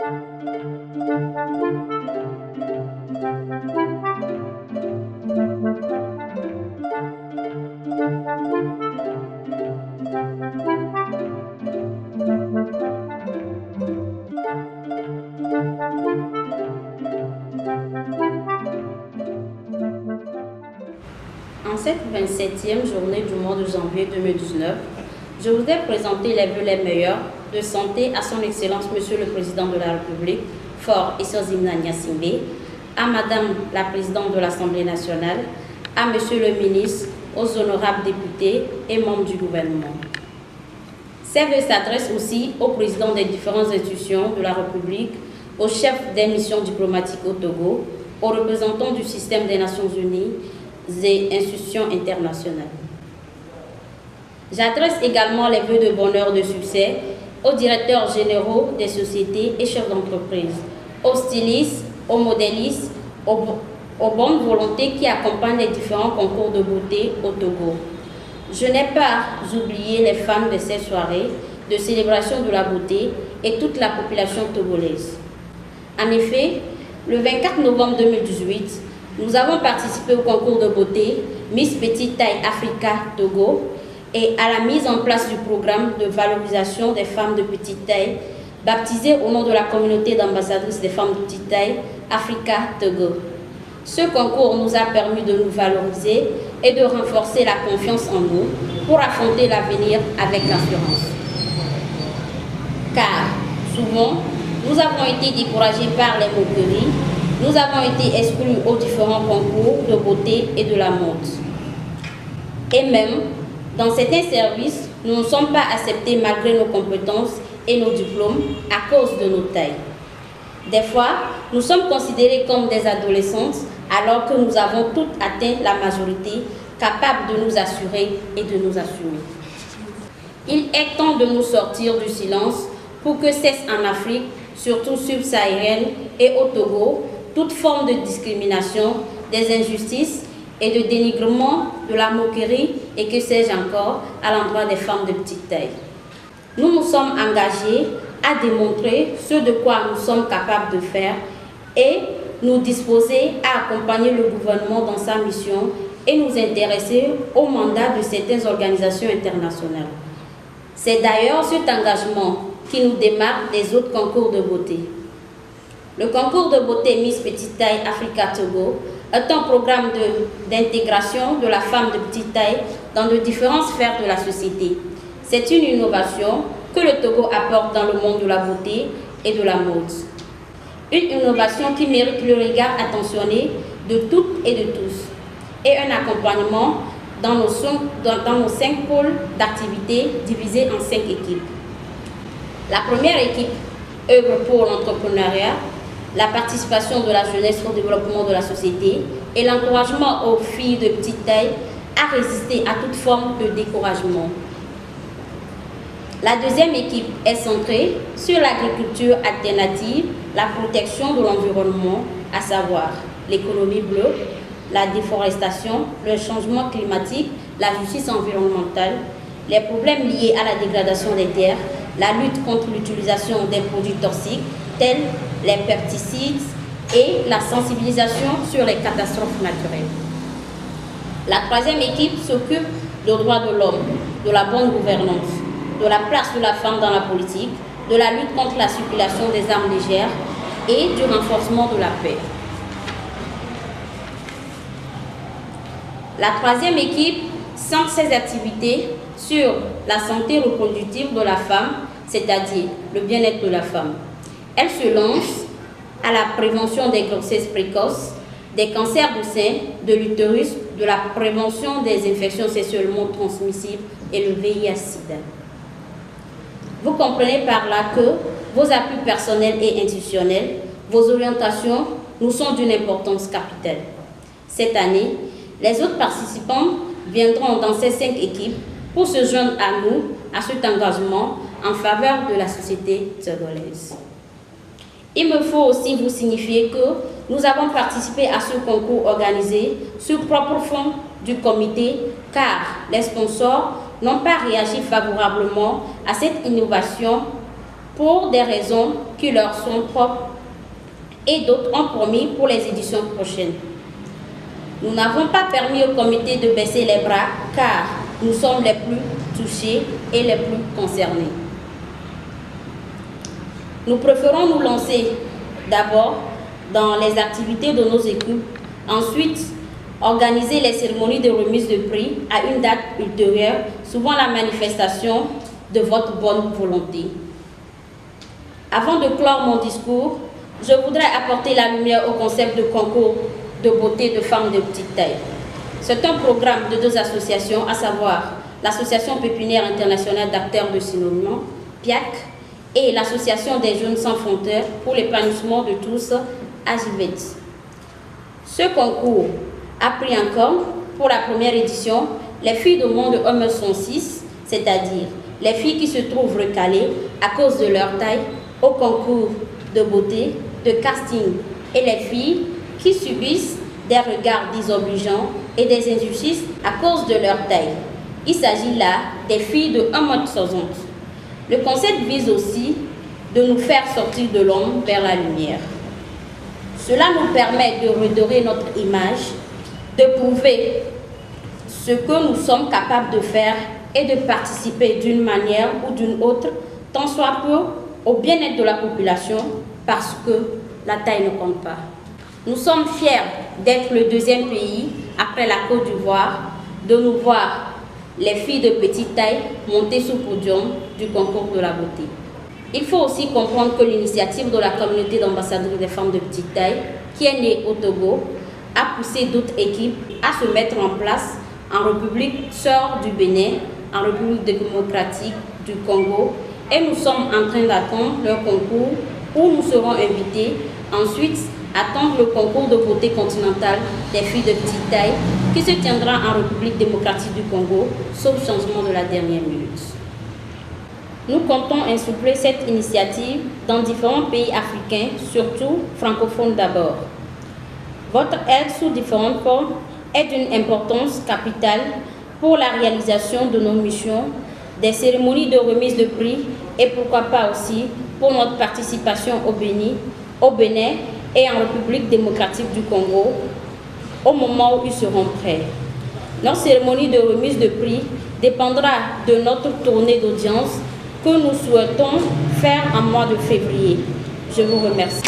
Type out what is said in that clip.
En cette 27e journée du mois de janvier 2019, je voudrais présenter les vœux les meilleurs de santé à son Excellence Monsieur le Président de la République, Faure Essozimna Gnassingbé, à Madame la Présidente de l'Assemblée nationale, à Monsieur le Ministre, aux honorables députés et membres du gouvernement. Ces vœux s'adressent aussi aux présidents des différentes institutions de la République, aux chefs des missions diplomatiques au Togo, aux représentants du système des Nations Unies et institutions internationales. J'adresse également les vœux de bonheur de succès aux directeurs généraux des sociétés et chefs d'entreprise, aux stylistes, aux modélistes, aux bonnes volontés qui accompagnent les différents concours de beauté au Togo. Je n'ai pas oublié les femmes de ces soirées de célébration de la beauté et toute la population togolaise. En effet, le 24 novembre 2018, nous avons participé au concours de beauté Miss Petite Taille Africa Togo et à la mise en place du programme de valorisation des femmes de petite taille, baptisé au nom de la communauté d'ambassadrices des femmes de petite taille Africa Togo. Ce concours nous a permis de nous valoriser et de renforcer la confiance en nous pour affronter l'avenir avec assurance. Car souvent, nous avons été découragés par les moqueries, nous avons été exclus aux différents concours de beauté et de la mode. Et même, dans certains services, nous ne sommes pas acceptés malgré nos compétences et nos diplômes à cause de nos tailles. Des fois, nous sommes considérés comme des adolescentes alors que nous avons toutes atteint la majorité, capables de nous assurer et de nous assumer. Il est temps de nous sortir du silence pour que cesse en Afrique, surtout subsaharienne et au Togo, toute forme de discrimination, des injustices et de dénigrement, de la moquerie et que sais-je encore à l'endroit des femmes de petite taille. Nous nous sommes engagés à démontrer ce de quoi nous sommes capables de faire et nous disposer à accompagner le gouvernement dans sa mission et nous intéresser au mandat de certaines organisations internationales. C'est d'ailleurs cet engagement qui nous démarque des autres concours de beauté. Le concours de beauté Miss Petite Taille Africa Togo est un programme d'intégration de la femme de petite taille dans de différentes sphères de la société. C'est une innovation que le Togo apporte dans le monde de la beauté et de la mode. Une innovation qui mérite le regard attentionné de toutes et de tous et un accompagnement dans nos 5 pôles d'activité divisés en 5 équipes. La première équipe œuvre pour l'entrepreneuriat, la participation de la jeunesse au développement de la société et l'encouragement aux filles de petite taille à résister à toute forme de découragement. La deuxième équipe est centrée sur l'agriculture alternative, la protection de l'environnement, à savoir l'économie bleue, la déforestation, le changement climatique, la justice environnementale, les problèmes liés à la dégradation des terres, la lutte contre l'utilisation des produits toxiques tels les pesticides et la sensibilisation sur les catastrophes naturelles. La troisième équipe s'occupe des droits de l'homme, de la bonne gouvernance, de la place de la femme dans la politique, de la lutte contre la circulation des armes légères et du renforcement de la paix. La troisième équipe centre ses activités sur la santé reproductive de la femme, c'est-à-dire le bien-être de la femme. Elle se lance à la prévention des grossesses précoces, des cancers du sein, de l'utérus, de la prévention des infections sexuellement transmissibles et le VIH-Sida. Vous comprenez par là que vos appuis personnels et institutionnels, vos orientations nous sont d'une importance capitale. Cette année, les autres participants viendront dans ces 5 équipes pour se joindre à nous, à cet engagement en faveur de la société togolaise. Il me faut aussi vous signifier que nous avons participé à ce concours organisé sur propre fonds du comité car les sponsors n'ont pas réagi favorablement à cette innovation pour des raisons qui leur sont propres et d'autres ont promis pour les éditions prochaines. Nous n'avons pas permis au comité de baisser les bras car nous sommes les plus touchés et les plus concernés. Nous préférons nous lancer d'abord dans les activités de nos équipes, ensuite organiser les cérémonies de remise de prix à une date ultérieure, souvent la manifestation de votre bonne volonté. Avant de clore mon discours, je voudrais apporter la lumière au concept de concours de beauté de femmes de petite taille. C'est un programme de deux associations, à savoir l'Association pépinière internationale d'acteurs de cinéma, PIAC, et l'Association des jeunes sans frontières pour l'épanouissement de tous, AGIVET. Ce concours a pris en compte, pour la première édition, les filles de moins de 1,6 m, c'est-à-dire les filles qui se trouvent recalées à cause de leur taille au concours de beauté, de casting, et les filles qui subissent des regards désobligeants et des injustices à cause de leur taille. Il s'agit là des filles de 1,60 m. Le concept vise aussi de nous faire sortir de l'ombre vers la lumière. Cela nous permet de redorer notre image, de prouver ce que nous sommes capables de faire et de participer d'une manière ou d'une autre, tant soit peu, au bien-être de la population, parce que la taille ne compte pas. Nous sommes fiers d'être le deuxième pays, après la Côte d'Ivoire, de nous voir les filles de petite taille monter sous podium du concours de la beauté. Il faut aussi comprendre que l'initiative de la communauté d'ambassadeurs des femmes de petite taille, qui est née au Togo, a poussé d'autres équipes à se mettre en place en République sœur du Bénin, en République démocratique du Congo, et nous sommes en train d'attendre leur concours où nous serons invités. Ensuite, attendre le concours de beauté continentale des filles de petite taille qui se tiendra en République démocratique du Congo, sauf changement de la dernière minute. Nous comptons insuffler cette initiative dans différents pays africains, surtout francophones d'abord. Votre aide sous différentes formes est d'une importance capitale pour la réalisation de nos missions, des cérémonies de remise de prix et pourquoi pas aussi pour notre participation au Bénin et en République démocratique du Congo au moment où ils seront prêts. Notre cérémonie de remise de prix dépendra de notre tournée d'audience que nous souhaitons faire en mois de février. Je vous remercie.